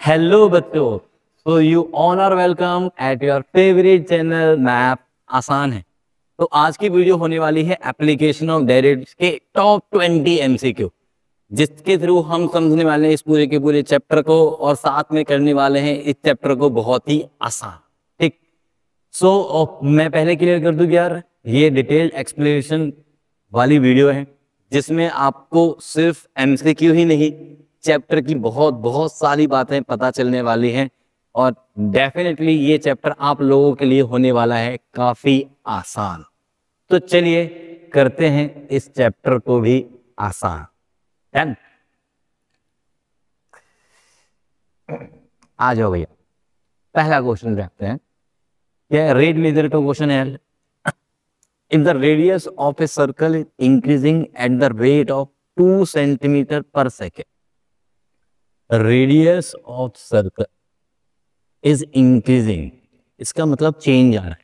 Hello बच्चों, so you all are welcome at your favourite channel math आसान है। तो आज की वीडियो होने वाली है एप्लीकेशन ऑफ डेरिवेटिव्स के टॉप 20 एमसीक्यू, जिसके थ्रू हम समझने वाले हैं इस पूरे के पूरे चैप्टर को और साथ में करने वाले हैं इस चैप्टर को बहुत ही आसान। ठीक, सो मैं पहले क्लियर कर दूं यार, ये डिटेल्ड एक्सप्लेनेशन वाली वीडियो है जिसमें आपको सिर्फ एमसीक्यू ही नहीं, चैप्टर की बहुत बहुत सारी बातें पता चलने वाली हैं और डेफिनेटली ये चैप्टर आप लोगों के लिए होने वाला है काफी आसान। तो चलिए करते हैं इस चैप्टर को भी आसान। डन, आ जाओ भैया, पहला क्वेश्चन रखते हैं। क्या रेड मेजर का क्वेश्चन है। If the radius of a circle is increasing at the rate of 2 centimeter per second, radius of circle is increasing, इसका मतलब चेंज आ रहा है।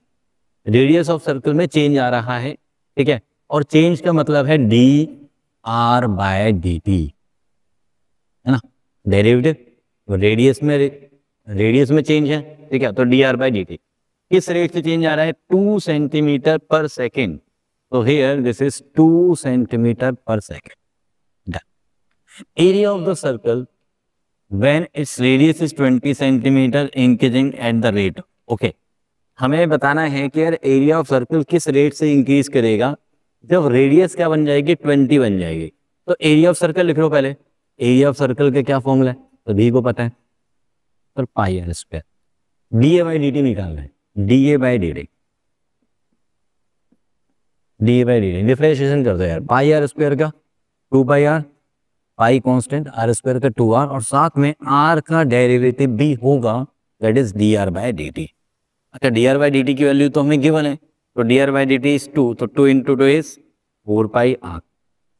रेडियस ऑफ सर्कल में चेंज आ रहा है, ठीक है, और चेंज का मतलब है d r by d t, है ना। डेरिवेटिव रेडियस में चेंज है, ठीक है, तो d r by d t किस रेट से चेंज आ रहा है, 2 सेंटीमीटर पर सेकेंड। तो here this is 2 centimetre per second. Area of the circle when its radius is 20 centimetre increasing at the rate. Okay, हमें बताना है कि यार एरिया ऑफ सर्कल किस रेट से इंक्रीज करेगा जब रेडियस क्या बन जाएगी, 20 बन जाएगी। तो एरिया ऑफ सर्कल लिख लो पहले। एरिया ऑफ सर्कल का क्या फॉर्मूला है, तो डी को पता है, तो pi r square. D a by d t निकालना है, d a by d t, d a by d t differentiation कर दो यार। पाई आर स्क्वायर का 2 pi r, pi constant, r square का 2 आर, और साथ में आर का डेरिवेटिव भी होगा, that is d r by d t. अच्छा, d r by d t की वैल्यू तो हमें गिवन है, तो d r by d t is 2, तो 2 इंटू 2 इज 4 पाई आर।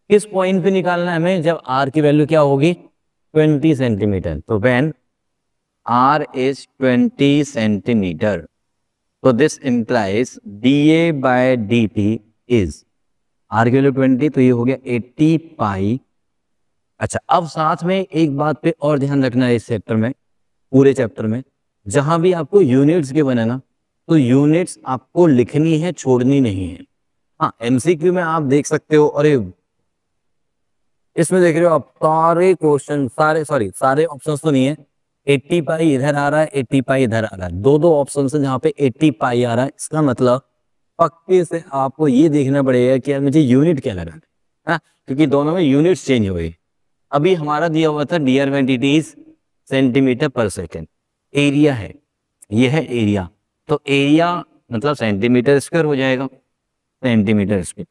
किस पॉइंट पे निकालना है हमें, जब आर की वैल्यू क्या होगी, 20 सेंटीमीटर। तो व्हेन आर इज 20 सेंटीमीटर, तो this implies d a by d t is, r की वैल्यू 20, तो ये हो गया 80 पाई। अच्छा, अब साथ में एक बात पे और ध्यान रखना है इस चैप्टर में, पूरे चैप्टर में जहां भी आपको यूनिट्स के बने ना, तो यूनिट्स आपको लिखनी है, छोड़नी नहीं है। हाँ, एमसीक्यू में आप देख सकते हो, अरे इसमें देख रहे हो आप सारे क्वेश्चन, सारे ऑप्शंस तो नहीं है, 80 पाई इधर आ रहा है, 80 पाई इधर आ रहा है, दो ऑप्शन है जहाँ पे 80 पाई आ रहा है। इसका मतलब पक्के से आपको ये देखना पड़ेगा कि यार मुझे यूनिट क्या लगा है, क्योंकि दोनों में यूनिट्स चेंज हो गई। अभी हमारा दिया हुआ था D r by d t is centimetre per second, area है, ये है एरिया, तो एरिया मतलब सेंटीमीटर स्क्वायर हो जाएगा, सेंटीमीटर स्क्वायर।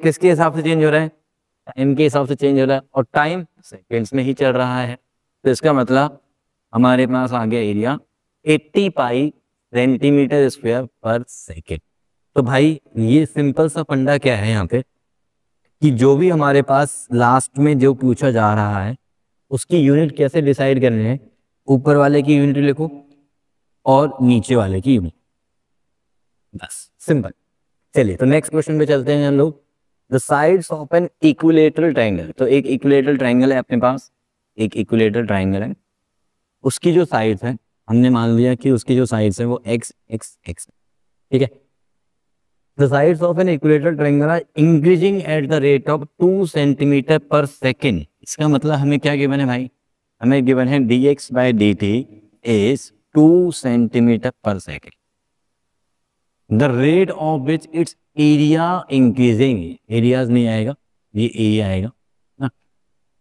किसके हिसाब से चेंज हो रहा है, टाइम के हिसाब से चेंज हो रहा है, और टाइम सेकेंड्स में ही चल रहा है, तो इसका मतलब हमारे पास आ गया एरिया 80 पाई सेंटीमीटर स्क्वायर पर सेकेंड। तो भाई ये सिंपल सा फंडा क्या है यहाँ पे, कि जो भी हमारे पास लास्ट में जो पूछा जा रहा है उसकी यूनिट कैसे डिसाइड करनी है, ऊपर वाले की यूनिट लिखो और नीचे वाले की यूनिट, बस सिंपल। चलिए तो नेक्स्ट क्वेश्चन पे चलते हैं हम लोग। The sides of an equilateral triangle, तो एक इक्विलेटरल ट्रायंगल है अपने पास, एक इक्विलेटरल ट्रायंगल है, उसकी जो साइड्स है हमने मान लिया कि उसकी जो साइड्स है वो x x x, ठीक है। The sides of an equilateral triangle are increasing at the rate of 2 centimetre per second. इसका मतलब हमें क्या गिवन है भाई, हमें गिवन है dx by dt is 2 centimetre per second. The rate of which its area increasing, areas नहीं आएगा, ये एरिया आएगा ना।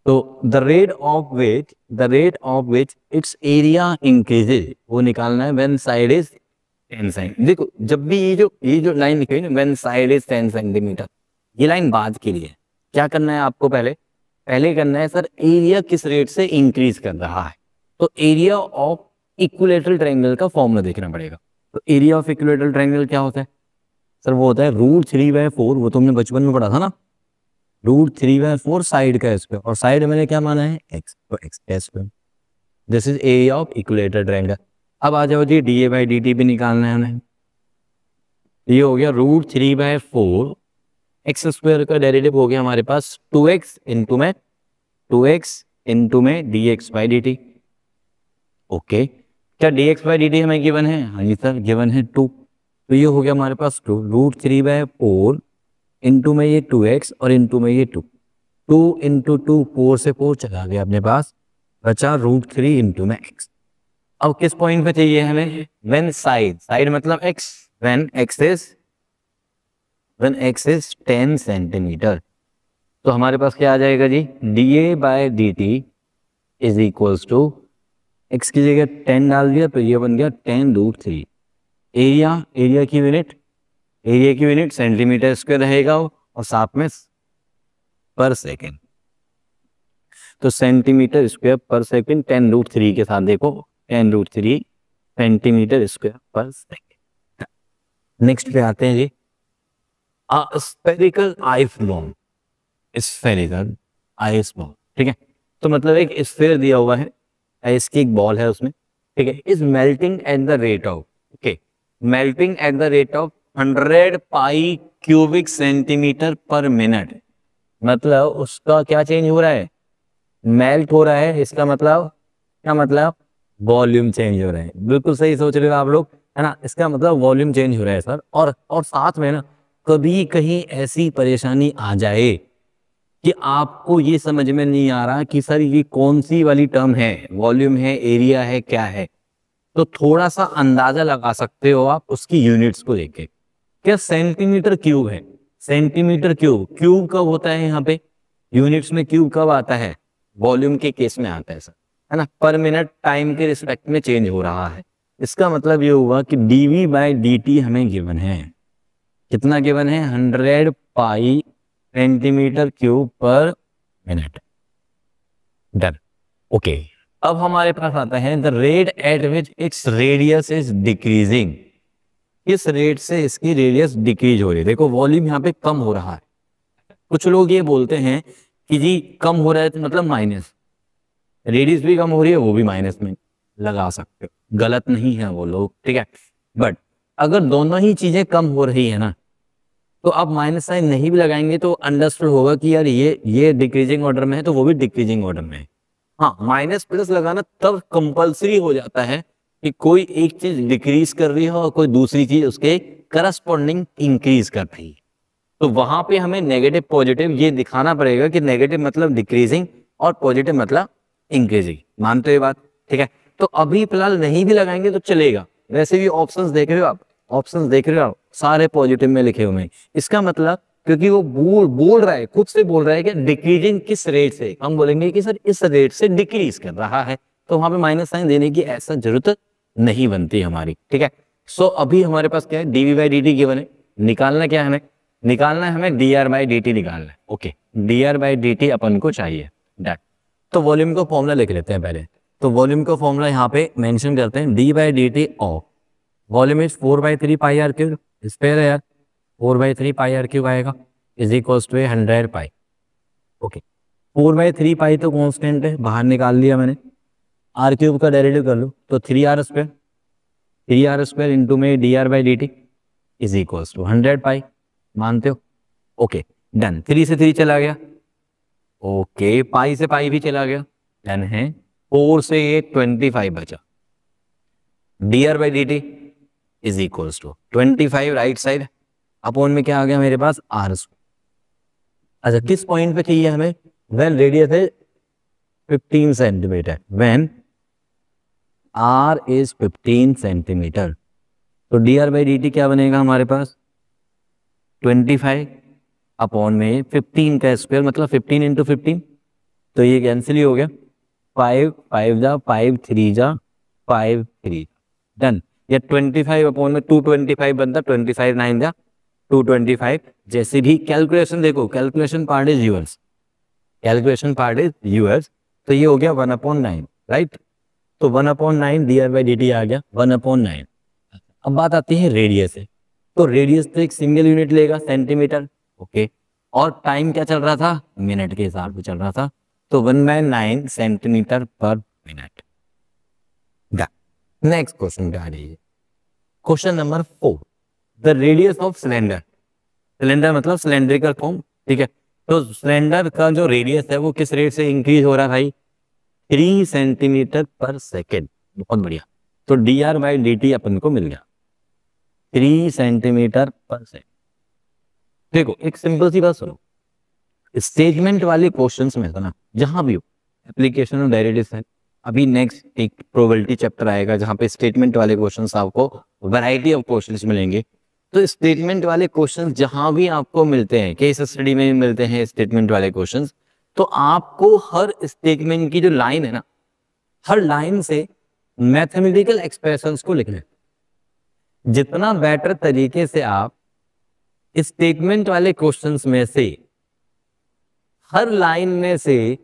तो the rate of which its area increases, वो निकालना है when side is 10 सेंटीमीटर। देखो जब भी ये जो लाइन लिखी है ना, when side is 10 सेंटीमीटर, ये लाइन बाद के लिए। क्या करना है आपको, पहले करना है सर एरिया किस रेट से इंक्रीज कर रहा है, तो एरिया ऑफ इक्विलेटरल ट्रायंगल का फॉर्मूला देखना पड़ेगा। तो एरिया ऑफ इक्विलेटरल ट्रायंगल क्या होता है सर, वो होता है √3/4, वो तो हमने बचपन में पढ़ा था ना, √3/4 साइड का स्क्वायर, और साइड मैंने क्या माना है x, तो x का square. This is area of equilateral triangle. अब आ जाओ जी, d a by d t भी निकालना है हमें। ये हो गया √3/4, एक्स स्क्वायर का डेरिवेटिव हो गया हमारे पास 2x इंटू में D x by d T, okay, क्या dx बाई dt हमें गिवन है? हाँ जी सर गिवन है 2, तो ये हो गया हमारे पास 2 √3/4 इंटू में ये 2x और इंटू में ये 2, 2 इंटू 2 4 से 4 चला गया अपने पास, बचा √3 इंटू में x। अब किस पॉइंट पे चाहिए हमें? व्हेन साइड मतलब x, when x is 10 centimetre, तो हमारे पास क्या आ जाएगा जी? dA by dt is equals to x की जगह 10 डाल दिया तो ये बन गया 10√3। एरिया की यूनिट सेंटीमीटर स्क्वायर रहेगा और साथ में पर सेकेंड, तो सेंटीमीटर स्क्वायर पर सेकेंड 10√3 के साथ देखो 10√3 सेंटीमीटर स्क्वायर पर सेकेंड। नेक्स्ट पे आते हैं जी, स्फेरिकल आइस बॉल, ठीक है, तो मतलब एक स्फीयर दिया हुआ है, इसकी एक बॉल है उसमें, ठीक है, is melting eight the rate of, okay, melting eight the rate of 100 pi cubic centimetre पर मिनट, मतलब उसका क्या चेंज हो रहा है? मेल्ट हो रहा है, इसका मतलब क्या? मतलब वॉल्यूम चेंज हो रहा है। बिल्कुल सही सोच रहे हो आप लोग, है ना, इसका मतलब वॉल्यूम चेंज हो रहा है सर। और साथ में ना कभी कहीं ऐसी परेशानी आ जाए कि आपको ये समझ में नहीं आ रहा कि सर ये कौन सी वाली टर्म है, वॉल्यूम है, एरिया है, क्या है, तो थोड़ा सा अंदाजा लगा सकते हो आप उसकी यूनिट्स को देख के। क्या सेंटीमीटर क्यूब है? सेंटीमीटर क्यूब कब होता है यहाँ पे यूनिट्स में? क्यूब कब आता है? वॉल्यूम के केस में आता है सर, है ना, पर मिनट टाइम के रिस्पेक्ट में चेंज हो रहा है। इसका मतलब ये हुआ कि dV बाई dt हमें गिवन है, कितना गिवन है? 100 पाई सेंटीमीटर क्यूब पर मिनट। Done, okay. अब हमारे पास आता है the rate at which it's radius is decreasing, किस रेट से इसकी रेडियस डिक्रीज हो रही है। देखो वॉल्यूम यहाँ पे कम हो रहा है, कुछ लोग ये बोलते हैं कि जी कम हो रहा है तो मतलब माइनस, रेडियस भी कम हो रही है वो भी माइनस में लगा सकते हो, गलत नहीं है वो लोग, ठीक है, बट अगर दोनों ही चीजें कम हो रही है ना तो आप माइनस साइन नहीं भी लगाएंगे तो अंडरस्टूड होगा कि यार ये डिक्रीजिंग ऑर्डर में है तो वो भी डिक्रीजिंग ऑर्डर में है। हाँ, माइनस प्लस लगाना तब कंपलसरी हो जाता है कि कोई एक चीज डिक्रीज कर रही है और कोई दूसरी चीज उसके करस्पॉन्डिंग इंक्रीज कर रही है, तो वहां पे हमें नेगेटिव पॉजिटिव ये दिखाना पड़ेगा कि नेगेटिव मतलब डिक्रीजिंग और पॉजिटिव मतलब इंक्रीजिंग। मानते हो ये बात? ठीक है, तो अभी फिलहाल नहीं भी लगाएंगे तो चलेगा। वैसे भी ऑप्शंस देख रहे हो आप, ऑप्शंस देख रहे हो आप, सारे पॉजिटिव में लिखे हुए हैं। इसका मतलब क्योंकि वो बोल रहा है, खुद से बोल रहा है कि डिक्रीजिंग किस रेट से, हम बोलेंगे कि सर इस रेट से डिक्रीज कर रहा है, तो वहां पे माइनस साइन देने की ऐसा जरूरत नहीं बनती हमारी, ठीक है। सो अभी हमारे पास क्या है? dV बाई dt गिवन है, निकालना क्या है हमें? निकालना है हमें dr बाई dt निकालना है, ओके, dr बाई dt अपन को चाहिए। डन, तो वॉल्यूम का फॉर्मूला लिख लेते हैं पहले। तो वॉल्यूम का फॉर्मूला यहाँ पे मेंशन करते हैं, d by dt of volume is 4/3 pi r cube, square है यार, 4/3 पाई आर क्यूब आएगा, is equals to 100 pi, okay. 4/3 pi तो कांस्टेंट है, बाहर निकाल लिया मैंने, आर क्यूब का डेरिवेटिव कर लो तो 3r² इंटू में dr by dt is equals to 100 pi, मानते हो? ओके डन, 3 से 3 चला गया, ओके, पाई से पाई भी चला गया, डन है। 4 से ये 25 बचा, dr by dt is equals to 25 right side upon में क्या आ गया मेरे पास? r²। अच्छा, किस पॉइंट पे चाहिए हमें? व्हेन रेडियस है 15 centimetre, when r is 15 centimetre, तो dr बाई dt क्या बनेगा हमारे पास? 25 अपॉन में 15 का स्क्वायर मतलब 15 इंटू 15, तो ये कैंसिल ही हो गया, 5 5 जा 5 3 जा 5 3, डन। या 25 अपॉन में 225 बनता, 25 9 जा 225, जैसे भी कैलकुलेशन देखो, calculation part is yours, calculation part is yours, तो ये हो गया 1/9, राइट, तो 1/9 dr बाई dt आ गया 1/9। अब बात आती है रेडियस से, तो रेडियस तो एक सिंगल यूनिट लेगा सेंटीमीटर, ओके, और टाइम क्या चल रहा था? मिनट के हिसाब से चल रहा था, तो 1/9 सेंटीमीटर पर मिनट। नेक्स्ट क्वेश्चन पे आ जाइए, question number 4, the radius of cylinder, cylinder मतलब सिलेंड्रिकल फॉर्म, ठीक है, तो सिलेंडर का जो रेडियस है वो किस रेट से इंक्रीज हो रहा है भाई? 3 सेंटीमीटर पर सेकेंड, बहुत बढ़िया। तो dr/dt अपन को मिल गया 3 सेंटीमीटर पर सेकेंड। देखो एक सिंपल सी बात सुनो, स्टेटमेंट वाले क्वेश्चंस में था ना, जहां भी हो एप्लीकेशन और डेरिवेटिव्स है, अभी नेक्स्ट एक प्रोबेबिलिटी चैप्टर आएगा जहां पे स्टेटमेंट वाले क्वेश्चंस आपको वैरायटी ऑफ क्वेश्चंस मिलेंगे। तो स्टेटमेंट वाले क्वेश्चंस जहां भी आपको मिलते हैं, केस स्टडी में भी मिलते हैं स्टेटमेंट वाले क्वेश्चंस, तो आपको हर स्टेटमेंट की जो लाइन है ना, हर लाइन से मैथमेटिकल एक्सप्रेशंस को लिखना है। जितना बेटर तरीके से आप स्टेटमेंट वाले क्वेश्चंस में से हर लाइन में से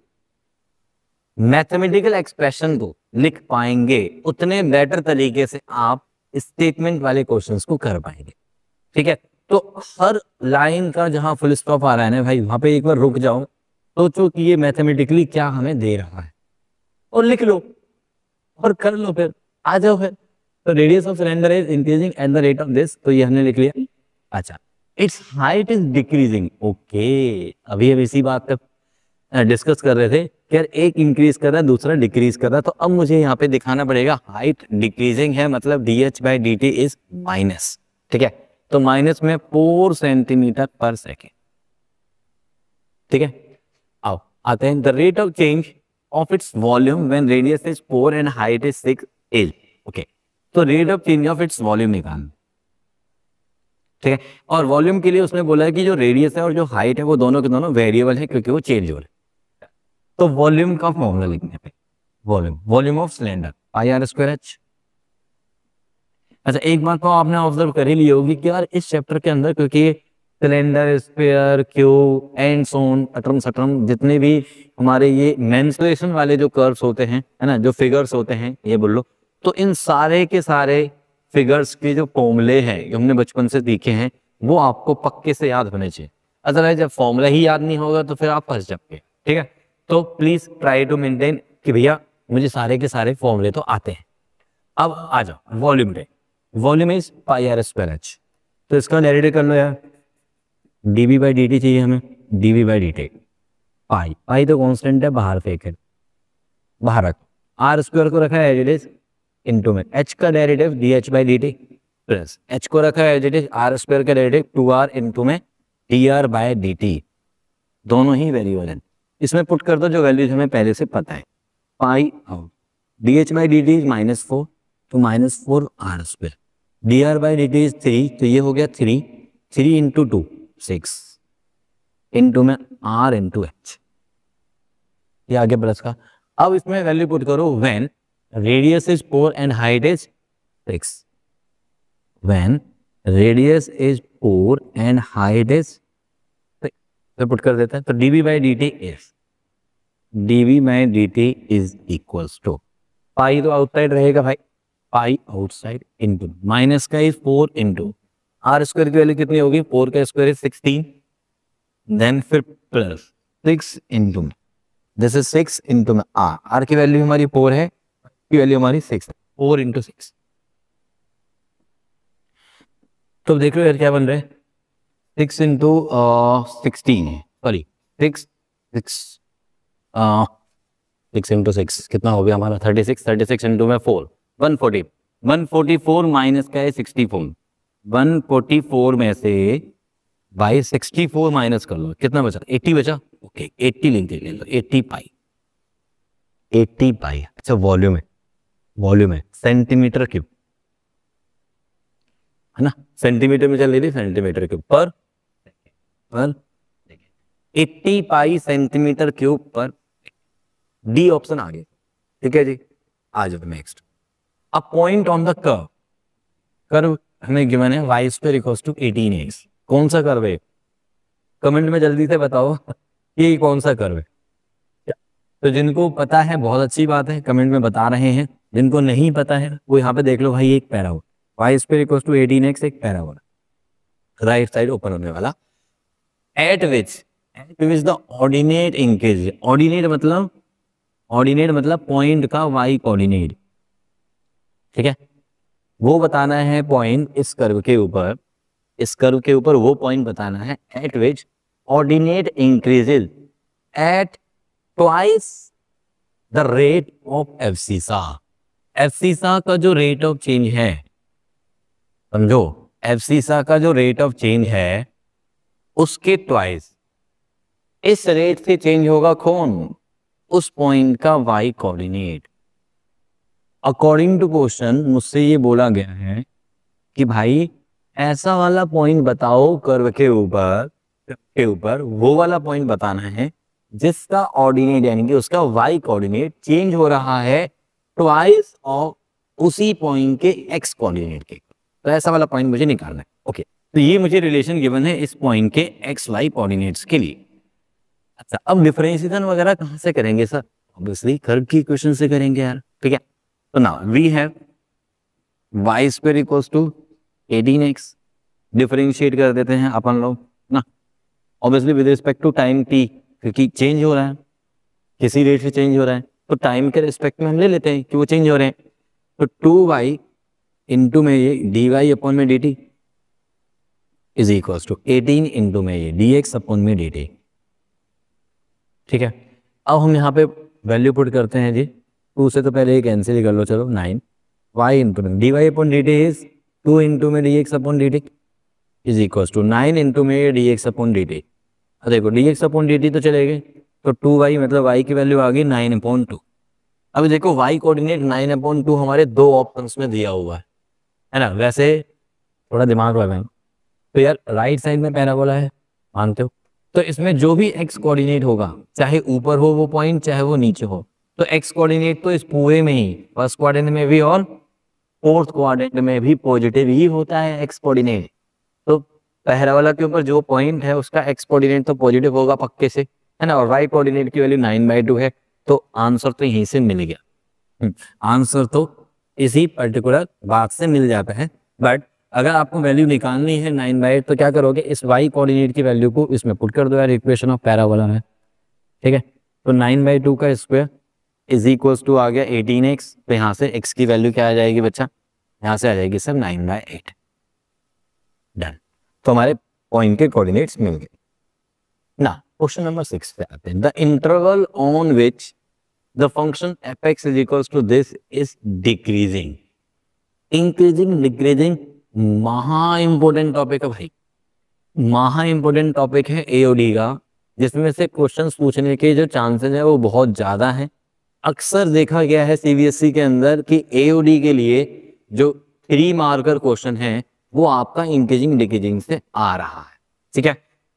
मैथमेटिकल एक्सप्रेशन को लिख पाएंगे, उतने बेटर तरीके से आप स्टेटमेंट वाले क्वेश्चंस को कर पाएंगे। ठीक है, तो हर लाइन का जहां फुल स्टॉप आ रहा है ना भाई, वहां पे एक बार रुक जाओ, सोचो कि ये मैथमेटिकली क्या हमें दे रहा है और लिख लो और कर लो, फिर आ जाओ फिर। तो radius of cylinder is increasing at the rate of this, तो ये हमने लिख लिया। अच्छा, it's height is decreasing. Okay, अभी हम इसी बात पे डिस्कस कर रहे थे कि यार एक इंक्रीज कर रहा है दूसरा डिक्रीज कर रहा है, तो अब मुझे यहाँ पे दिखाना पड़ेगा हाइट डिक्रीजिंग है, मतलब dh/dt इज माइनस। ठीक है, तो माइनस में 4 सेंटीमीटर पर सेकेंड। ठीक है, आओ आते हैं। The rate of change of its volume when radius is 4 and height is 6 is. Okay, तो rate of change of its volume निकालना। ठीक है, और वॉल्यूम के लिए उसने बोला है कि जो रेडियस है और जो हाइट है वो दोनों के दोनों वेरिएबल है, क्योंकि वो चेंजेबल है। तो वॉल्यूम का फॉर्मूला लिखने पे, वॉल्यूम ऑफ सिलेंडर πr²h। अच्छा, एक बात तो आपने ऑब्जर्व कर ही ली होगी कि यार इस चैप्टर के अंदर, क्योंकि cylinder, sphere, cube and cone, अटम सटम, जितने भी हमारे ये मेंसुरेशन वाले जो कर्व्स होते हैं, है ना, जो फिगर्स होते हैं ये बोल लो, तो इन सारे के सारे फिगर्स के जो फॉर्मूले हैं जो हमने बचपन से सीखे हैं, वो आपको पक्के से याद होने चाहिए। अदरवाइज जब फॉर्मूला ही याद नहीं होगा तो फिर आप फंस जाओगे। ठीक है, तो प्लीज ट्राई टू मेंटेन कि भैया मुझे सारे के सारे फॉर्मूले तो आते हैं। अब आ जाओ वॉल्यूम पे। वॉल्यूम इज πr²h, तो इसका डेरिवेटिव कर लो यार। dv/dt चाहिए हमें, dv/dt। पाई तो कांस्टेंट है, बाहर फेंक है, बाहर रख। r² को रखा है एज इट इज इनटू में h का डेरिवेटिव dh/dt प्लस h को रखा है एज इट इज r² का डेरिवेटिव 2r इनटू में dr/dt। दोनों ही वेरिएबल हैं, इसमें पुट कर दो जो वैल्यूज हमें पहले से पता है। पाई आउट, dh/dt इज -4, तो -4 r², dr/dt इज 3, तो ये हो गया 3 इंटू 2 6 इंटू में r इंटू h, ये आगे प्लस का। अब इसमें वैल्यू पुट करो when radius is 4 and height is 6, when radius is 4 and height is 6, तो पुट कर देते हैं। तो dv/dt इज इक्वल्स टू, पाई तो आउटसाइड रहेगा भाई, पाई आउटसाइड इंटू माइनस का इज 4 इंटू r² की वैल्यू कितनी होगी, 4 का स्क्वायर इज 16, देन फिर plus 6 into, this is 6 into में r की वैल्यू हमारी 4 है, की वैल्यू हमारी 6, 4 इंटू 6। तो देख लो यार क्या बन रहा है, 6 इंटू 16 है, सॉरी 6 इंटू 6 कितना हो गया हमारा 36, 36 इंटू में 4 140, 144 माइनस का है 64, 144 में से बाई 64 माइनस कर लो, कितना बचा, 80 बचा। ओके 80 लिख दे, 80 पाई, 80 पाई। अच्छा वॉल्यूम है सेंटीमीटर क्यूब, है ना, सेंटीमीटर में चल रही थी, सेंटीमीटर क्यूब पर 80 पाई सेंटीमीटर क्यूब पर, डी ऑप्शन आ गया। ठीक है जी, आ जाओ next. A point on the curve हमें गिवन है y² = 18x। कौन सा कर्व है, कमेंट में जल्दी से बताओ ये कौन सा कर्व है। तो जिनको पता है बहुत अच्छी बात है, कमेंट में बता रहे हैं, जिनको नहीं पता है वो यहाँ पे देख लो भाई, एक पैराबोला y² = 18x, एक पैराबोला राइट साइड ओपन होने वाला, eight which the ordinate increase, ordinate मतलब पॉइंट का y कोऑर्डिनेट। ठीक है, वो बताना है पॉइंट इस कर्व के ऊपर, वो पॉइंट बताना है eight which ordinate increases at twice the rate of abscissa. एफसीसा का जो रेट ऑफ चेंज है, समझो, एफसीसा का जो रेट ऑफ चेंज है उसके ट्वाइस इस रेट से चेंज होगा कौन, उस पॉइंट का y coordinate. According to question मुझसे ये बोला गया है कि भाई ऐसा वाला पॉइंट बताओ कर्व के ऊपर वो वाला पॉइंट बताना है जिसका ऑर्डिनेट यानी कि उसका वाई कोऑर्डिनेट चेंज हो रहा है ट्वाइस ऑफ उसी पॉइंट के एक्स कोऑर्डिनेट के। तो ऐसा वाला पॉइंट मुझे निकालना है। ओके, तो ये मुझे रिलेशन गिवन है इस पॉइंट के एक्स वाई कोऑर्डिनेट्स के लिए। अच्छा, अब डिफरेंशिएशन वगैरह कहां से करेंगे सर? ऑब्वियसली कर्व की इक्वेशन से करेंगे यार। ठीक है, तो now we have y square equals to 18x। Differentiate कर देते हैं अपन लोग ना, obviously with respect to time t, क्योंकि चेंज हो रहा है, किसी रेट से चेंज हो रहा है, तो टाइम के रिस्पेक्ट में हम ले लेते हैं कि वो चेंज हो रहे हैं। तो 2y इंटू में ये dy अपॉन में dt is equals to 18 into में ये dx अपॉन में dt। ठीक है, अब हम यहाँ पे वैल्यू पुट करते हैं जी। 2 से तो पहले ये कैंसिल कर लो, चलो 9 y इंटू में dy upon dt is 2 into में dx upon dt is equals to 9 into में ये dx अपॉन dt। अब देखो dx अपॉन dt तो चले गए, तो 2y मतलब y की वैल्यू आ गई 9/2। अब देखो y कोऑर्डिनेट 9/2 हमारे दो ऑप्शंस में दिया हुआ है ना। वैसे थोड़ा दिमाग लगाएं तो यार राइट साइड में पैराबोला है, मानते हो? तो इसमें जो भी x कोऑर्डिनेट होगा, चाहे ऊपर हो वो पॉइंट चाहे वो नीचे हो, तो x कोऑर्डिनेट तो इस पूरे में ही, फर्स्ट क्वाड्रेंट में भी और फोर्थ क्वाड्रेंट में भी पॉजिटिव ही होता है x कोऑर्डिनेट। तो पहला वाला के ऊपर जो पॉइंट है उसका x कोऑर्डिनेट तो पॉजिटिव होगा पक्के से, है ना। और y कोऑर्डिनेट की वैल्यू 9/2 है, तो आंसर तो यहीं से मिल गया। आंसर तो इसी पर्टिकुलर बात से मिल जाता है। बट अगर आपको वैल्यू निकालनी है 9/8 तो क्या करोगे, इस y कोऑर्डिनेट की वैल्यू को इसमें पुट कर दो यार, इक्वेशन ऑफ पैराबोला में। ठीक है, तो 9/2 का स्क्वायर इज इक्वल्स टू आ गया 18x। तो यहाँ से x की वैल्यू क्या आ जाएगी बच्चा, यहाँ से आ जाएगी सर 9/8। डन, तो हमारे पॉइंट के कोऑर्डिनेट्स मिल गए ना। क्वेश्चन नंबर 6 पे आते हैं। The interval on which the function fx is equals to this is decreasing. Increasing decreasing महा इंपोर्टेंट टॉपिक है भाई, महा इंपोर्टेंट टॉपिक है एओडी का, जिसमें से क्वेश्चंस पूछने के जो चांसेस है वो बहुत ज्यादा है। अक्सर देखा गया है सीबीएसई के अंदर कि एओडी के लिए जो 3 मार्कर क्वेश्चन है वो आपका इंक्रीजिंग डिक्रीजिंग से आ रहा है। ठीक है,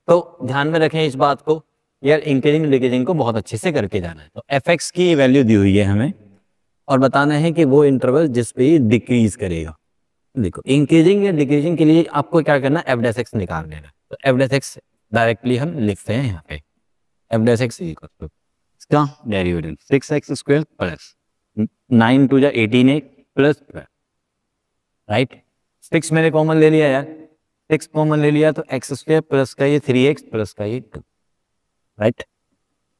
तो ध्यान में रखें इस बात को यार, इंक्रीजिंग डिक्रीजिंग को बहुत अच्छे से करके जाना है। तो fx की वैल्यू दी हुई है हमें और बताना है कि वो इंटरवल जिस पे ये डिक्रीज करेगा। देखो इंक्रीजिंग या डिक्रीजिंग के लिए आपको क्या करना है, f' निकाल लेना। तो f' डायरेक्टली हम लिखते हैं यहाँ पे f' इक्वल टू इसका डेरिवेटिव 6x स्क्वायर प्लस 9 2 जा 18x प्लस 12, राइट। 6 मैंने कॉमन ले लिया यार, 6 कॉमन ले लिया तो x स्क्वायर प्लस का ये 3x प्लस का ये 2, राइट।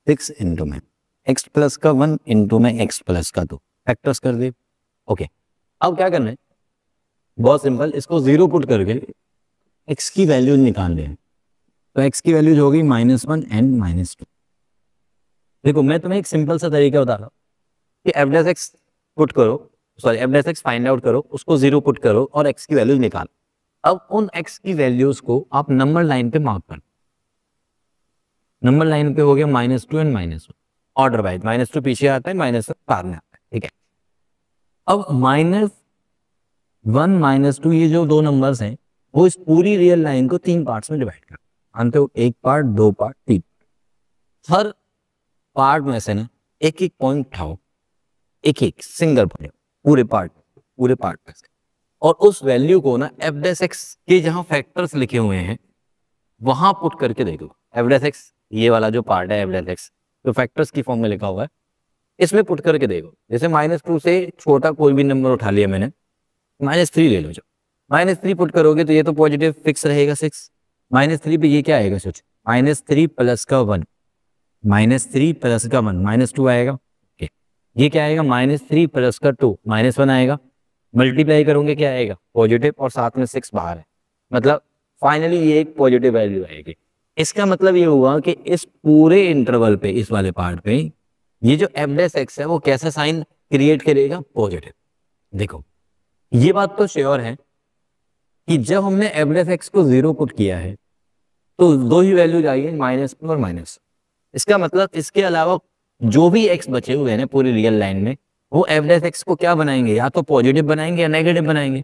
6 इंटू में x प्लस का 1 इंटू में x प्लस का 2 फैक्टर्स कर दे। ओके, अब क्या करना है, बहुत सिंपल, इसको 0 पुट करके x की वैल्यू निकाल दें। तो x की वैल्यूज होगी -1 एंड -2। देखो मैं तुम्हें एक सिंपल सा तरीका बता रहा हूँ कि f' पुट करो, सॉरी f' फाइंड आउट करो, उसको 0 पुट करो और x की वैल्यूज निकालो। अब उन x की वैल्यूज को आप नंबर लाइन पे मार्क करो। नंबर लाइन पे हो गया -2 एंड -1, ऑर्डर वाइज, -2 पीछे आता है, -1 बाद में आता है। ठीक है, अब -1 -2 ये जो दो नंबर्स हैं वो इस पूरी रियल लाइन को 3 पार्ट्स में डिवाइड कर, मानते हो 1 पार्ट 2 पार्ट 3। हर पार्ट में से ना एक एक पॉइंट उठाओ, एक एक सिंगल पॉइंट पूरे पार्ट में से, और उस वैल्यू को ना f' के जहां फैक्टर्स लिखे हुए हैं वहां पुट करके देखो। f' ये वाला जो पार्ट है f' जो फैक्टर्स की फॉर्म में लिखा हुआ है, इसमें पुट करके देखो। जैसे -2 से छोटा कोई भी नंबर उठा लिया मैंने, -3 ले लो। जब -3 पुट करोगे तो ये तो पॉजिटिव फिक्स रहेगा 6, -3 पे ये क्या आएगा सोच, -3 प्लस का 1, -3 प्लस का 1 -2 आएगा। okay. ये क्या आएगा, -3 प्लस का 2 -1 आएगा। मल्टीप्लाई करोगे क्या आएगा, पॉजिटिव, और साथ में 6 बाहर है, मतलब फाइनली ये एक पॉजिटिव वैल्यू आएगी। इसका मतलब ये हुआ कि इस पूरे इंटरवल पे, इस वाले पार्ट पे, ये जो f' है वो कैसा साइन क्रिएट करेगा, पॉजिटिव। देखो ये बात तो श्योर है कि जब हमने एवरेज एक्स को 0 पुट किया है तो दो ही वैल्यूज आई है, -1 और माइनस। इसका मतलब इसके अलावा जो भी एक्स बचे हुए हैं पूरी रियल लाइन में, वो एवरेज एक्स को क्या बनाएंगे, या तो पॉजिटिव बनाएंगे या नेगेटिव बनाएंगे,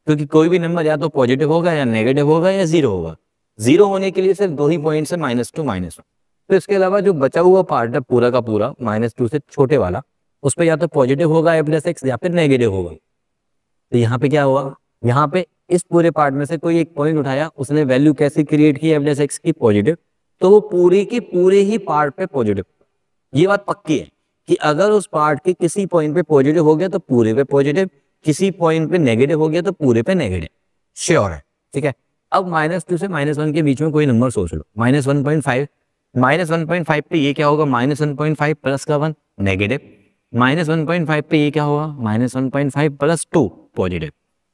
क्योंकि कोई भी नंबर या तो पॉजिटिव होगा या नेगेटिव होगा या 0 होगा। 0 होने के लिए सिर्फ दो ही पॉइंट्स है, -2 -1। तो इसके अलावा जो बचा हुआ पार्ट है पूरा का पूरा -2 से छोटे वाला, उस पर या तो पॉजिटिव होगा एवरेज एक्स या फिर नेगेटिव होगा। तो यहाँ पे क्या हुआ, यहाँ पे इस पूरे पार्ट में से कोई एक पॉइंट उठाया, उसने वैल्यू कैसी क्रिएट की एवरेज एक्स की, पॉजिटिव, तो वो पूरी की पूरे ही पार्ट पे पॉजिटिव। ये बात पक्की है कि अगर उस पार्ट के किसी पॉइंट पे पॉजिटिव हो गया तो पूरे पे पॉजिटिव, किसी पॉइंट पे नेगेटिव हो गया तो पूरे पे नेगेटिव, श्योर है। ठीक है, अब -2 से -1 के बीच में कोई नंबर सोच लो, -1.5, -1.5 पे ये क्या होगा, -1.5 प्लस का 1 नेगेटिव, -1.5 पे ये क्या होगा, -1.5 plus 2 positive.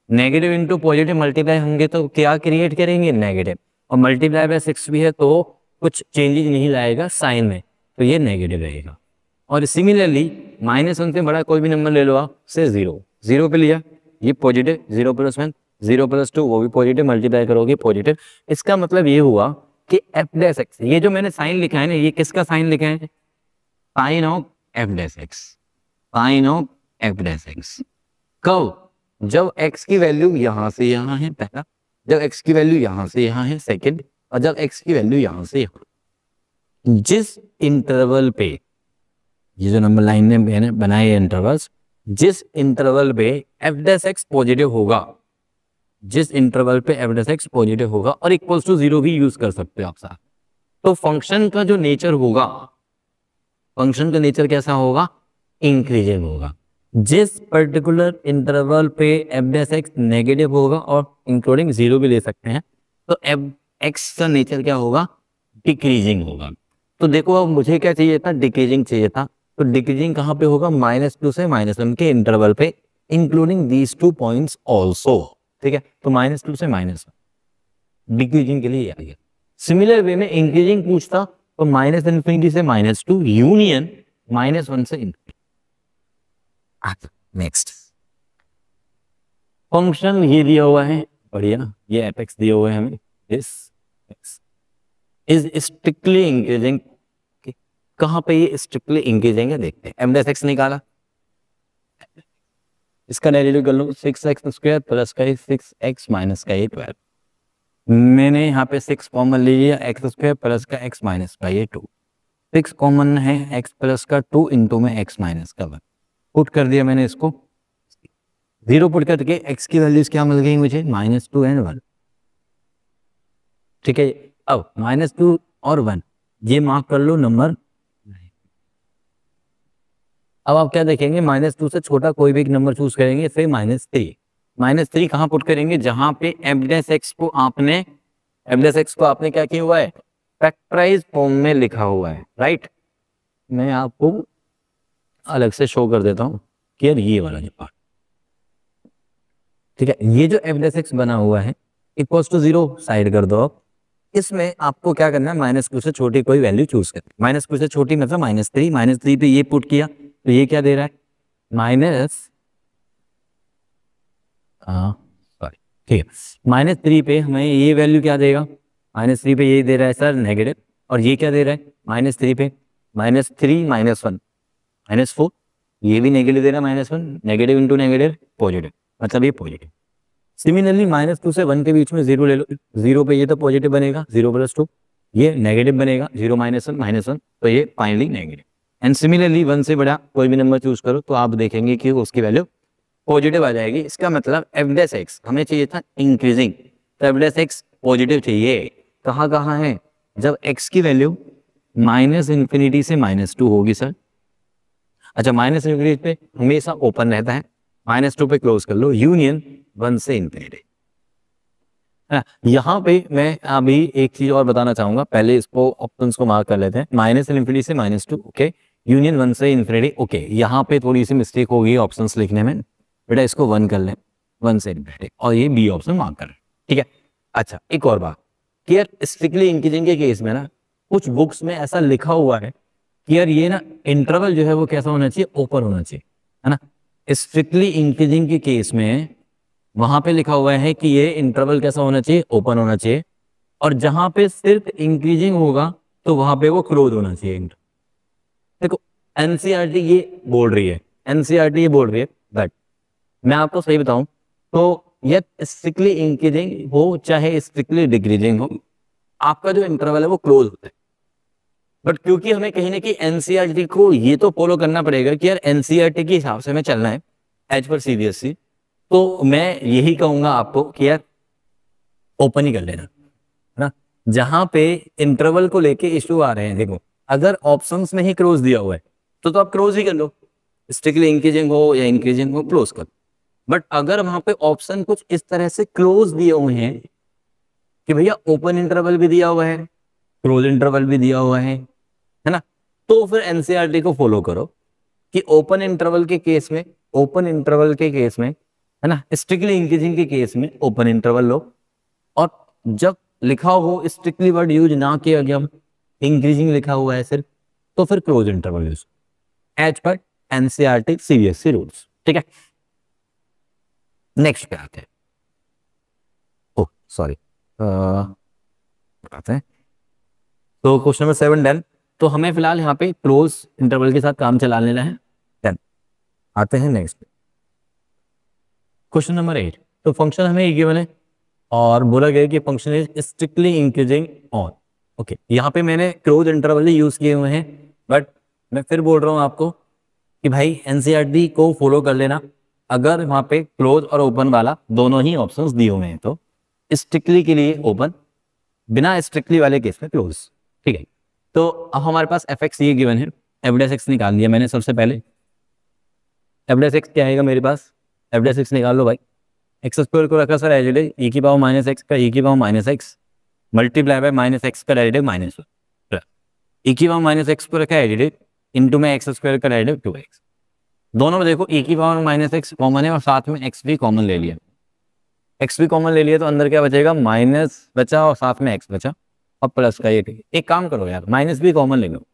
Negative into positive multiply होंगे तो क्या क्रिएट करेंगे, नेगेटिव, और मल्टीप्लाई बाय 6 भी है तो कुछ चेंजेस नहीं लाएगा साइन में, तो ये नेगेटिव रहेगा। और सिमिलरली -1 से बड़ा कोई भी नंबर ले लो आप, से 0 पे लिया, ये पॉजिटिव, 0 + 1, 0 + 2 वो भी पॉजिटिव, मल्टीप्लाई करोगे पॉजिटिव। इसका मतलब ये हुआ कि एफ डैश एक्स, ये जो मैंने साइन लिखा है ना, ये किसका साइन लिखा है, sign of f dash x, sign of f dash x. कब, जब x की वैल्यू यहां से यहां है पहला, जब x की वैल्यू यहां से यहां है सेकंड, और जब x की वैल्यू यहां से यहां। जिस इंटरवल पे, ये जो नंबर लाइन ने मैंने बनाए इंटरवल्स, जिस इंटरवल पे एफ डैश एक्स पॉजिटिव होगा, जिस इंटरवल पे एफ डैश एक्स पॉजिटिव होगा, और इक्वल्स टू 0 भी यूज कर सकते हो आप साथ, तो फंक्शन का जो नेचर होगा, फंक्शन का नेचर कैसा होगा, इंक्रीजिंग होगा। जिस पर्टिकुलर इंटरवल पे एफ डैश एक्स नेगेटिव होगा, और इंक्लूडिंग 0 भी ले सकते हैं, तो एफ एक्स का नेचर क्या होगा, डिक्रीजिंग होगा। तो देखो अब मुझे क्या चाहिए था, डिक्रीजिंग चाहिए था, तो डिक्रीजिंग कहाँ पे होगा, -2 से -1 के इंटरवल पे, इंक्लूडिंग दीज 2 पॉइंट्स ऑल्सो। ठीक है, तो -2 से -1 डिक्रीजिंग के लिए आ गया। सिमिलर वे में इंक्रीजिंग पूछता तो -∞ से -2 यूनियन -1 से इन्फिनिटी। नेक्स्ट फंक्शन ये दिया हुआ है, बढ़िया, ये एफ एक्स दिया हुआ है हमें, this x is strictly increasing. कहां पे ये स्ट्रिक्टली इंक्रीजिंग है, देखते हैं। एम डैश एक्स निकाला, इसका डेरिवेटिव कर लो, 6x² प्लस का 6x माइनस का 12। मैंने यहाँ पे 6 कॉमन ले लिया, x² प्लस का x माइनस का 2। 6 कॉमन है, x प्लस का 2 इंटू में x माइनस का 1 पुट कर दिया मैंने इसको, 0 पुट करके x की वैल्यूज क्या मिल गई मुझे, -2 और 1। ठीक है, अब -2 और 1 ये मार्क कर लो नंबर। अब आप क्या देखेंगे, -2 से छोटा कोई भी एक नंबर चूज करेंगे, फिर -3। -3 कहाँ पुट करेंगे, जहां पे एफ डैश एक्स को आपने क्या किया हुआ है, फैक्टराइज फॉर्म में लिखा हुआ है, राइट। मैं आपको अलग से शो कर देता हूं कि यार ये वाला जो पार्ट, ठीक है, ये जो एफ डैश एक्स बना हुआ है इक्वल्स टू 0 साइड कर दो। अब इसमें आपको क्या करना है, -2 से छोटी कोई वैल्यू चूज करनी, -2 से छोटी मतलब -3। -3 पे ये पुट किया तो ये क्या दे रहा है, ठीक है, -3 पे हमें ये वैल्यू क्या देगा, -3 पे ये दे रहा है सर नेगेटिव, और ये क्या दे रहा है, -3 पे -3 -1 -4, ये भी नेगेटिव दे रहा है, -1, नेगेटिव इंटू नेगेटिव पॉजिटिव, मतलब ये पॉजिटिव। सिमिलरली -2 से 1 के बीच में 0 ले लो, 0 पे ये तो पॉजिटिव बनेगा, 0 + 2 ये नेगेटिव बनेगा, 0 -1 तो ये फाइनली नेगेटिव। एंड सिमिलरली 1 से बड़ा कोई भी नंबर चूज करो तो आप देखेंगे कि उसकी वैल्यू पॉजिटिव आ जाएगी। इसका मतलब एफ डैश एक्स हमें चाहिए था इंक्रीजिंग, तो एफ डैश एक्स पॉजिटिव चाहिए। कहाँ कहाँ है, जब एक्स की वैल्यू -∞ से -2 होगी सर। अच्छा, -∞ पे हमेशा ओपन रहता है, -2 पे क्लोज कर लो, यूनियन 1 से इन्फिनिटी। यहाँ पे मैं अभी एक चीज और बताना चाहूंगा, पहले इसको ऑप्शंस को मार्क कर लेते हैं, -∞ से -2 ओके, यूनियन 1 से इन्फिनिटी ओके। यहाँ पे थोड़ी सी मिस्टेक होगी ऑप्शंस लिखने में, बेटा इसको 1 कर लें, 1 से इन्फिनिटी, और ये बी ऑप्शन मार्क कर, ठीक है। अच्छा, एक और बात कि यार स्ट्रिक्टली इंक्रीजिंग के केस में ना कुछ बुक्स में ऐसा लिखा हुआ है कि यार ये ना इंटरवल जो है वो कैसा होना चाहिए, ओपन होना चाहिए, है ना। स्ट्रिक्टली इंक्रीजिंग के केस में वहां पे लिखा हुआ है कि ये इंटरवल कैसा होना चाहिए, ओपन होना चाहिए, और जहां पे सिर्फ इंक्रीजिंग होगा तो वहां पे वो क्लोज होना चाहिए। देखो एनसीईआरटी ये बोल रही है, एनसीईआरटी ये बोल रही है, बट मैं आपको सही बताऊं तो ये स्ट्रिक्टली इंक्रीजिंग हो चाहे स्ट्रिक्टली डिक्रीजिंग हो, आपका जो इंटरवल है वो क्लोज होता है। बट क्योंकि हमें कहीं ना कहीं एनसीईआरटी को ये तो फॉलो करना पड़ेगा कि यार एनसीईआरटी के हिसाब से हमें चलना है एज पर सीबीएसई, तो मैं यही कहूंगा आपको कि यार ओपन ही कर लेना, है ना। जहां पे इंटरवल को लेके इश्यू आ रहे हैं, देखो अगर ऑप्शंस में ही क्लोज दिया हुआ है तो आप क्लोज ही कर लो, स्ट्रिक्टली इंक्रीजिंग हो या इंक्रीजिंग हो क्लोज कर। बट अगर वहां पे ऑप्शन कुछ इस तरह से क्लोज दिए हुए हैं कि भैया ओपन इंटरवल भी दिया हुआ है, क्लोज इंटरवल भी दिया हुआ है ना, तो फिर एनसीईआरटी को फॉलो करो कि ओपन इंटरवल के केस में, ओपन इंटरवल के केस में, है ना, स्ट्रिक्टली इंक्रीजिंग के केस में ओपन इंटरवल लो, और जब लिखा हो स्ट्रिक्टली वर्ड यूज ना किया गया, इंक्रीजिंग लिखा हुआ है सिर्फ, तो फिर close interval use as per NCERT CBSE rules. ठीक है, नेक्स्ट पे आते हैं। ओह सॉरी, आते हैं तो क्वेश्चन नंबर 7 डन। तो हमें फिलहाल यहाँ पे क्लोज इंटरवल के साथ काम चला लेना है। डन, आते हैं नेक्स्ट क्वेश्चन नंबर 8। तो फंक्शन हमें ये गिवन है और बोला गया कि function is strictly increasing on. Okay, यहाँ पे मैंने क्लोज इंटरवल यूज किए हुए हैं, बट मैं फिर बोल रहा हूँ आपको कि भाई एनसीईआरटी को फॉलो कर लेना। अगर वहां पे क्लोज और ओपन वाला दोनों ही ऑप्शंस दिए हुए हैं तो स्ट्रिक्टली के लिए ओपन, बिना स्ट्रिक्टली वाले केस में क्लोज। ठीक है, तो अब हमारे पास एफ एक्स ये गिवन है, एफ डैश एक्स निकाल लिया मैंने सबसे पहले। एफ डैश एक्स क्या आएगा मेरे पास, एफ डैश एक्स निकाल लो भाई। एक्स स्क्वायर को रखा sir as it is, e की पावर माइनस एक्स का e की power minus x multiply by minus x का डेरिवेटिव माइनस e की पावर माइनस एक्स को रखा है एज इट इज इंटू में एक्स स्क्वायर का डेरिवेटिव 2x। दोनों में देखो e की पावर माइनस एक्स कॉमन है और साथ में x भी कॉमन ले लिया, x भी कॉमन ले लिया तो अंदर क्या बचेगा, माइनस बचा और साथ में x बचा और प्लस का ये। एक काम करो यार, माइनस भी कॉमन ले लो,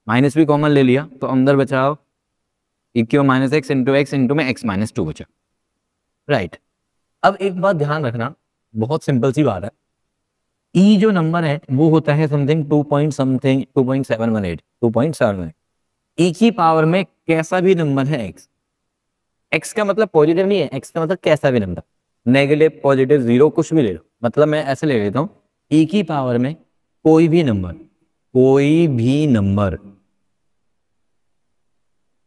माइनस भी कॉमन ले लिया तो अंदर बचा e की पावर माइनस एक्स इंटू में x माइनस 2 बचा। राइट, अब एक बात ध्यान रखना, बहुत सिंपल सी बात है, e जो नंबर है वो होता है समथिंग 2.718 e की पावर में कैसा भी नंबर है x, x का मतलब पॉजिटिव नहीं है, x का मतलब कैसा भी नंबर, नेगेटिव पॉजिटिव जीरो कुछ भी ले लो, मतलब मैं ऐसे ले लेता हूं e की पावर में कोई भी नंबर, कोई भी नंबर,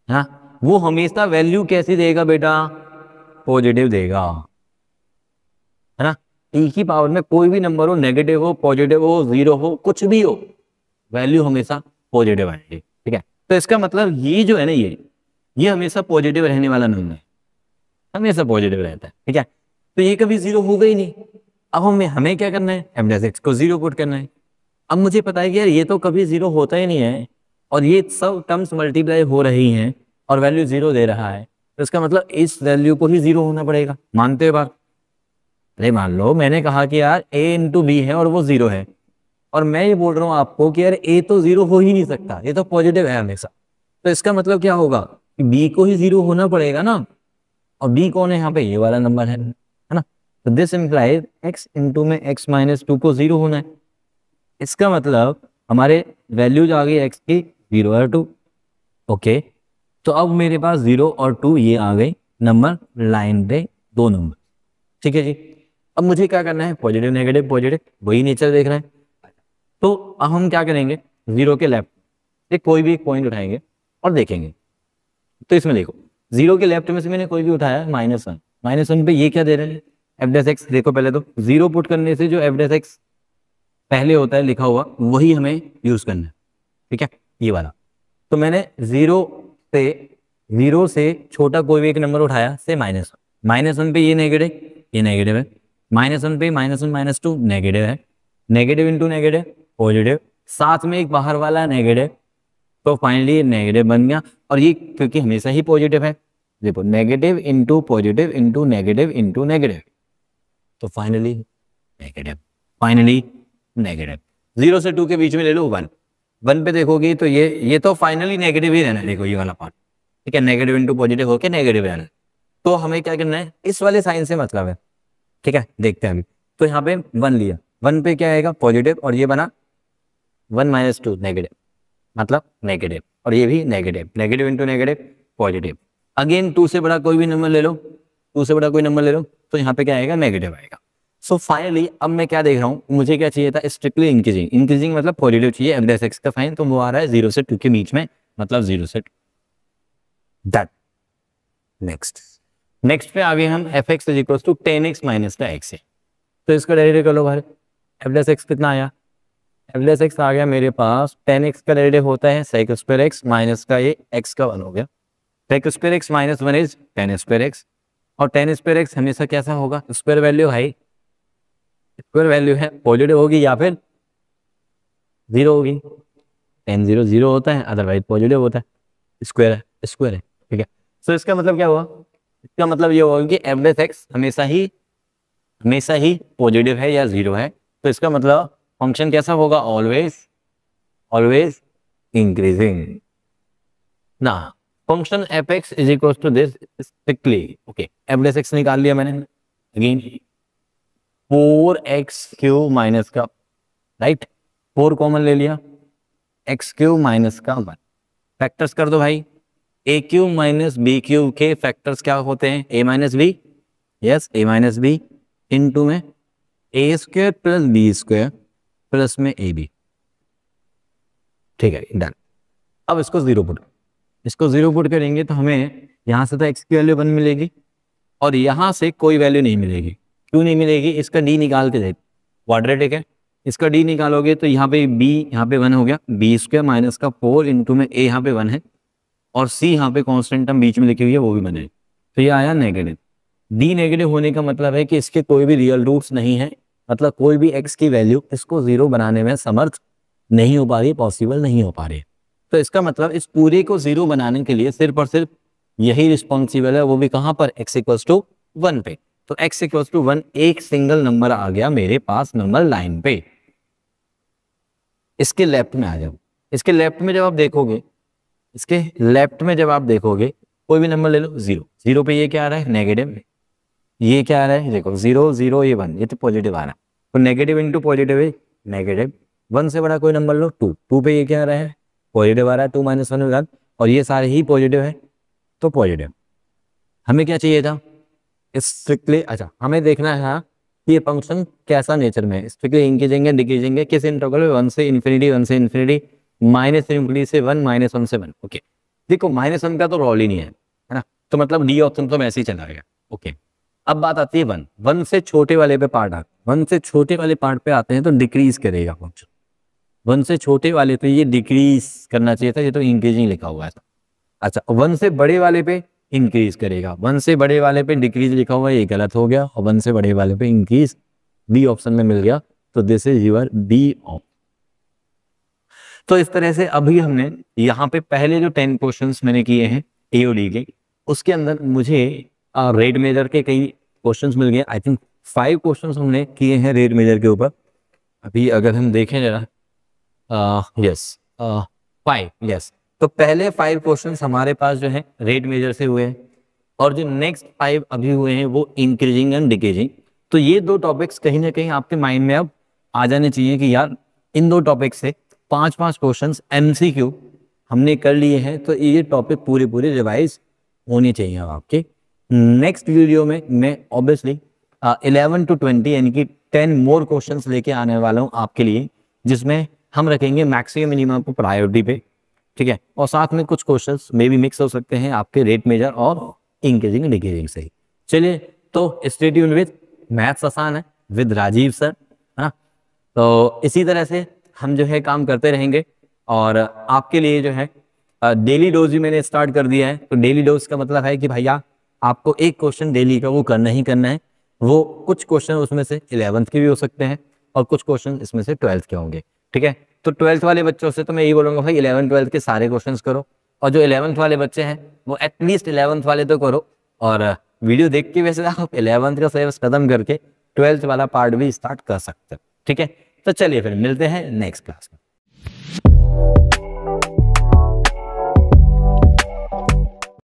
हाँ, वो हमेशा वैल्यू कैसी देगा बेटा, पॉजिटिव देगा, है ना। e की पावर में कोई भी नंबर हो, नेगेटिव हो, पॉजिटिव हो, जीरो हो, कुछ भी हो, वैल्यू हमेशा पॉजिटिव आएगी। ठीक है, तो इसका मतलब ये जो है ना, ये हमेशा पॉजिटिव रहने वाला नंबर है, हमेशा पॉजिटिव रहता है। ठीक है, तो ये कभी जीरो होगा ही नहीं। अब हमें क्या करना है, एफ डैश एक्स को जीरो पुट करना है। अब मुझे पता है कि यार ये तो कभी जीरो होता ही नहीं है और ये सब टर्म्स मल्टीप्लाई हो रही हैं और वैल्यू जीरो दे रहा है, तो इसका मतलब इस वैल्यू को ही जीरो होना पड़ेगा। मानते हो बात? अरे मान लो मैंने कहा कि यार a इंटू बी है और वो जीरो है, और मैं ये बोल रहा हूँ आपको कि यार a तो जीरो हो ही नहीं सकता, ये तो पॉजिटिव है हमेशा, तो इसका मतलब क्या होगा कि b को ही जीरो होना पड़ेगा ना, और b कौन है यहाँ पे, ये वाला नंबर है ना। तो दिस इम्प्लाइज x इंटू में x माइनस 2 को जीरो होना है। इसका मतलब हमारे वैल्यूज आ गई x की 0 और 2। ओके, तो अब मेरे पास 0 और 2 ये आ गई नंबर लाइन पे, दो नंबर। ठीक है जी, अब मुझे क्या करना है, पॉजिटिव नेगेटिव पॉजिटिव, वही नेचर देख रहे हैं। तो अब हम क्या करेंगे, जीरो के लेफ्ट से कोई भी एक पॉइंट उठाएंगे और देखेंगे। तो इसमें देखो, जीरो के लेफ्ट में से मैंने कोई भी उठाया -1, -1 पे ये क्या दे रहे हैं, एफ डैश एक्स। देखो पहले तो जीरो पुट करने से जो एफ डैश एक्स पहले होता है लिखा हुआ, वही हमें यूज करना है। ठीक है, ये वाला। तो मैंने जीरो से छोटा कोई भी एक नंबर उठाया से -1 पे ये नेगेटिव है, -1 पे -1 -2 नेगेटिव है, नेगेटिव इंटू नेगेटिव पॉजिटिव, साथ में एक बाहर वाला नेगेटिव, तो फाइनली नेगेटिव बन गया। और ये क्योंकि हमेशा ही पॉजिटिव है, देखो negative into positive into negative, तो फाइनली नेगेटिव। 0 से 2 के बीच में ले लो 1 पे देखोगे तो ये तो फाइनली नेगेटिव ही रहना है। देखो ये वाला पार्ट ठीक है, नेगेटिव इंटू पॉजिटिव होके नेगेटिव आना। तो हमें क्या करना है, इस वाले साइन से मतलब है, ठीक है, देखते हैं अभी। तो यहाँ पे 1 लिया, 1 पे क्या आएगा पॉजिटिव, और ये बना 1 माइनस 2 नेगेटिव, मतलब नेगेटिव, और ये भी negative, negative into negative positive. Again 2 से बड़ा कोई भी नंबर ले लो, 2 से बड़ा कोई नंबर ले लो, तो यहाँ पे क्या आएगा नेगेटिव आएगा। सो फाइनली अब मैं क्या देख रहा हूँ, मुझे क्या चाहिए था, स्ट्रिक्टली इंक्रीजिंग, इंक्रीजिंग मतलब पॉजिटिव चाहिए f डैश x का साइन, तो वो आ रहा है 0 से 2 के बीच में, मतलब 0 से 2। दैट नेक्स्ट पे आगे हम fx is equal to 10x minus का x है, तो इसका डेरिवेटिव कर लो भाई। f डैश x कितना आया, f डैश x आ गया मेरे पास 10x का डेरिवेटिव होता है sec स्क्वायर x माइनस का ये x का 1 हो गया, sec square x minus 1 is 10 square x, और 10 स्क्वायर x हमेशा कैसा होगा, स्क्वायर वैल्यू है, स्क्वायर वैल्यू है पॉजिटिव होगी या फिर 0 होगी, 10 0 0 होता है, अदरवाइज पॉजिटिव होता है, स्क्वायर है, ठीक है। सो इसका मतलब क्या हुआ, इसका मतलब ये होगा कि f डैश x हमेशा ही पॉजिटिव है या 0 है, तो इसका मतलब फंक्शन कैसा होगा, ऑलवेज इंक्रीजिंग ना। Function fx is equal to this strictly, okay, f dash x निकाल लिया मैंने, अगेन 4x क्यूब माइनस का, राइट, 4 कॉमन ले लिया, x क्यूब माइनस का 1, फैक्टर्स कर दो भाई, a cube minus b cube के फैक्टर्स क्या होते हैं, a minus b, yes a minus b, into में a square plus b square plus में ए बी, ठीक है, डन। अब इसको जीरो पुट करेंगे तो हमें यहाँ से तो x की वैल्यू 1 मिलेगी, और यहाँ से कोई वैल्यू नहीं मिलेगी, क्यों नहीं मिलेगी, इसका d निकाल के दे, क्वाड्रेटिक है, इसका d निकालोगे तो यहाँ पे b यहाँ पे 1 हो गया, बी स्क्वायर माइनस का 4 इंटू में a यहाँ पे 1 है, और c यहाँ पे कांस्टेंट टर्म बीच में लिखी हुई है वो भी 1 है, तो ये आया नेगेटिव। d नेगेटिव होने का मतलब है कि इसके कोई भी रियल रूट्स नहीं है, मतलब कोई भी x की वैल्यू इसको 0 बनाने में समर्थ नहीं हो पा रही, पॉसिबल नहीं हो पा रही। तो इसका मतलब इस पूरे को 0 बनाने के लिए सिर्फ और सिर्फ यही रिस्पॉन्सिबल है, वो भी कहां पर, x इक्वल्स टू 1 पे। तो x इक्वल्स टू 1 एक सिंगल नंबर आ गया मेरे पास नंबर लाइन पे। इसके लेफ्ट में आ जाओ, इसके लेफ्ट में जब आप देखोगे, कोई भी नंबर ले लो, 0 पे ये क्या आ रहा है, नेगेटिव, ये क्या आ रहा है, देखो 0 0 ये 1, ये तो पॉजिटिव आ रहा है, तो नेगेटिव इंटू पॉजिटिव है नेगेटिव। 1 से बड़ा कोई नंबर लो, 2 पे ये क्या आ रहा है, पॉजिटिव आ रहा है, 2 माइनस 1, और ये सारे ही पॉजिटिव है, तो पॉजिटिव। हमें क्या चाहिए था, स्ट्रिक्टली, अच्छा हमें देखना है कि ये फंक्शन कैसा नेचर में है, स्ट्रिक्टली इंक्रीजिंग है डिक्रीजिंग है, किस इंटरवल में, 1 से इन्फिनिटी, माइनस इन्फिनिटी से 1, माइनस 1 से 1, ओके। देखो माइनस 1 का तो रोल ही नहीं है ना, तो मतलब डी ऑप्शन तो वैसे ही चला गया, ओके। अब बात आती है 1 से छोटे वाले पे पार्ट आते, 1 से छोटे वाले पार्ट पे आते हैं तो डिक्रीज करेगा फंक्शन, 1 से छोटे वाले तो ये डिक्रीज करना चाहिए था, ये तो इंक्रीजिंग लिखा हुआ है। अच्छा 1 से बड़े वाले पे इंक्रीज करेगा, 1 से बड़े वाले पे डिक्रीज लिखा हुआ है, ये गलत हो गया, और 1 से बड़े वाले पे इंक्रीज बी ऑप्शन में मिल गया, तो this is your b option. तो इस तरह से अभी हमने यहाँ पे पहले जो 10 क्वेश्चंस मैंने किए हैं एओडी के, उसके अंदर मुझे रेट मेजर के कई क्वेश्चंस मिल गए। आई थिंक 5 क्वेश्चंस हमने किए हैं रेट मेजर के ऊपर। अभी अगर हम देखें जरा, यस 5, यस, तो पहले 5 क्वेश्चंस हमारे पास जो है रेट मेजर से हुए हैं, और जो नेक्स्ट 5 अभी हुए हैं वो इंक्रीजिंग एंड डिक्रीजिंग। तो ये 2 टॉपिक्स कहीं ना कहीं आपके माइंड में अब आ जाने चाहिए कि यार इन 2 टॉपिक से 5-5 क्वेश्चंस MCQ हमने कर लिए हैं, तो ये टॉपिक पूरे रिवाइज होने चाहिए आपके। नेक्स्ट वीडियो में मैं ऑब्वियसली 11 to 20 यानी कि 10 मोर क्वेश्चंस लेके आने वाला हूँ आपके लिए, जिसमें हम रखेंगे मैक्सिमम मिनिमम को प्रायोरिटी पे, ठीक है, और साथ में कुछ क्वेश्चंस मे भी मिक्स हो सकते हैं आपके रेट मेजर और इंक्रीजिंग डिक्रीजिंग से। चलिए तो स्टे ट्यून्ड विद मैथ्स आसान है विद राजीव सर, है ना। तो इसी तरह से हम जो है काम करते रहेंगे, और आपके लिए जो है डेली डोज भी मैंने स्टार्ट कर दिया है। तो डेली डोज का मतलब है कि भैया आपको एक क्वेश्चन डेली का वो करना ही करना है। वो कुछ क्वेश्चन उसमें से 11th के भी हो सकते हैं, और कुछ क्वेश्चन इसमें से 12th के होंगे, ठीक है। तो 12th वाले बच्चों से तो मैं यही बोलूंगा भाई 11 12th के सारे क्वेश्चंस करो, और जो 11th वाले बच्चे हैं वो एटलीस्ट 11th वाले तो करो, और वीडियो देख के वैसे आप 11th का सिलेबस खत्म करके 12th वाला पार्ट भी स्टार्ट कर सकते हैं, ठीक है। तो चलिए फिर मिलते हैं नेक्स्ट क्लास में।